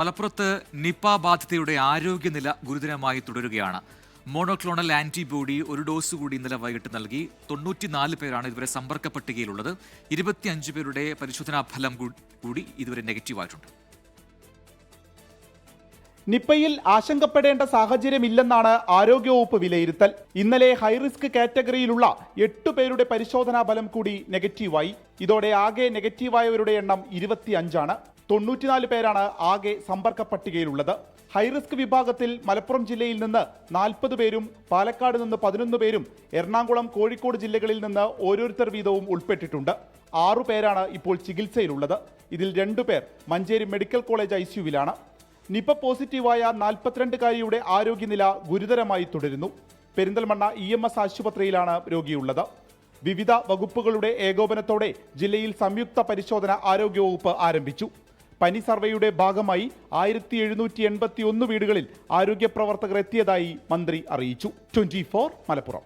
മലപ്പുറത്ത് നിപ ബാധിതയുടെ ആരോഗ്യനില ഗുരുതരമായി തുടരുകയാണ്. മോണോക്ലോണൽ ആന്റിബോഡി ഒരു ഡോസ് കൂടി ഇന്നലെ വൈകിട്ട് നൽകി. 94 പേരാണ് ഇതുവരെ സമ്പർക്ക പട്ടികയിലുള്ളത്. 25 പേരുടെ പരിശോധനാ ഫലം കൂടി ഇതുവരെ നെഗറ്റീവായിട്ടുണ്ട്. നിപ്പയിൽ ആശങ്കപ്പെടേണ്ട സാഹചര്യമില്ലെന്നാണ് ആരോഗ്യവകുപ്പ് വിലയിരുത്തൽ. ഇന്നലെ ഹൈറിസ്ക് കാറ്റഗറിയിലുള്ള 8 പേരുടെ പരിശോധനാ ഫലം കൂടി നെഗറ്റീവായി. ഇതോടെ ആകെ നെഗറ്റീവായവരുടെ എണ്ണം 25 ആണ്. 94 പേരാണ് ആകെ സമ്പർക്ക പട്ടികയിലുള്ളത്. ഹൈറിസ്ക് വിഭാഗത്തിൽ മലപ്പുറം ജില്ലയിൽ നിന്ന് 40 പേരും പാലക്കാട് നിന്ന് 11 പേരും എറണാകുളം, കോഴിക്കോട് ജില്ലകളിൽ നിന്ന് ഓരോരുത്തർ വീതവും ഉൾപ്പെട്ടിട്ടുണ്ട്. 6 പേരാണ് ഇപ്പോൾ ചികിത്സയിലുള്ളത്. ഇതിൽ 2 പേർ മഞ്ചേരി മെഡിക്കൽ കോളേജ് ICUവിലാണ്. നിപ പോസിറ്റീവായ 42-കാരിയുടെ ആരോഗ്യനില ഗുരുതരമായി തുടരുന്നു. പെരിന്തൽമണ്ണ EMS ആശുപത്രിയിലാണ് രോഗിയുള്ളത്. വിവിധ വകുപ്പുകളുടെ ഏകോപനത്തോടെ ജില്ലയിൽ സംയുക്ത പരിശോധന ആരോഗ്യവകുപ്പ് ആരംഭിച്ചു. പനി സർവേയുടെ ഭാഗമായി 1781 വീടുകളിൽ ആരോഗ്യ പ്രവർത്തകർ എത്തിയതായി മന്ത്രി അറിയിച്ചു. 24 മലപ്പുറം.